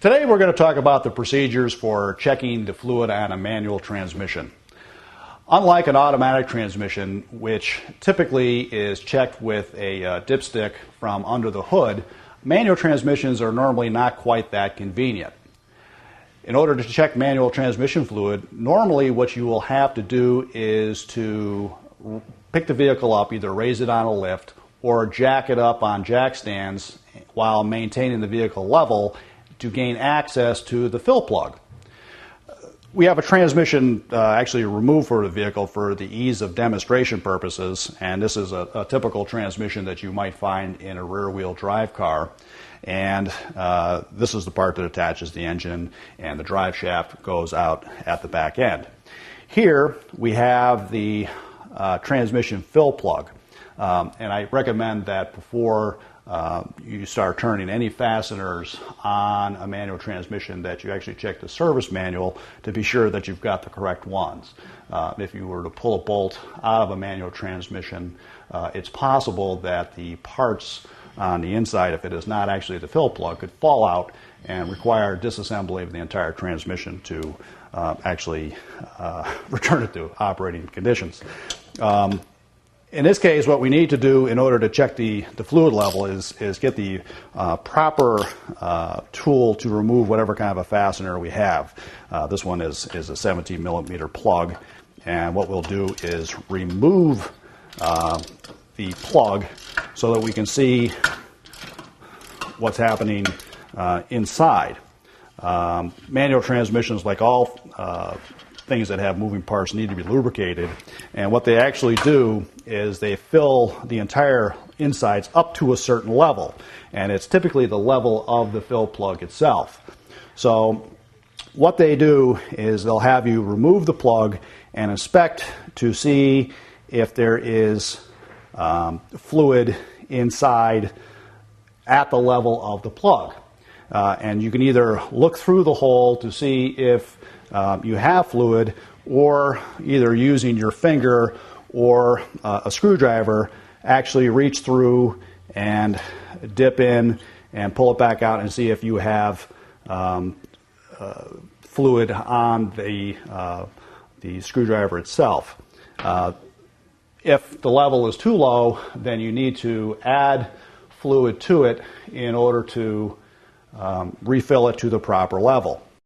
Today we're going to talk about the procedures for checking the fluid on a manual transmission. Unlike an automatic transmission, which typically is checked with a dipstick from under the hood, manual transmissions are normally not quite that convenient. In order to check manual transmission fluid, normally what you will have to do is to pick the vehicle up, either raise it on a lift or jack it up on jack stands while maintaining the vehicle level to gain access to the fill plug. We have a transmission actually removed for the vehicle for the ease of demonstration purposes, and this is a typical transmission that you might find in a rear-wheel drive car. And this is the part that attaches the engine, and the drive shaft goes out at the back end. Here we have the transmission fill plug, and I recommend that before you start turning any fasteners on a manual transmission that you actually check the service manual to be sure that you've got the correct ones. If you were to pull a bolt out of a manual transmission, it's possible that the parts on the inside, if it is not actually the fill plug, could fall out and require disassembly of the entire transmission to actually return it to operating conditions. In this case, what we need to do in order to check the fluid level is get the proper tool to remove whatever kind of a fastener we have. This one is a 17 millimeter plug, and what we'll do is remove the plug so that we can see what's happening inside. Manual transmissions, like all things that have moving parts, need to be lubricated, and what they actually do is they fill the entire insides up to a certain level, and it's typically the level of the fill plug itself. So what they do is they'll have you remove the plug and inspect to see if there is fluid inside at the level of the plug. And you can either look through the hole to see if you have fluid, or either using your finger or a screwdriver actually reach through and dip in and pull it back out and see if you have fluid on the screwdriver itself. If the level is too low, then you need to add fluid to it in order to refill it to the proper level.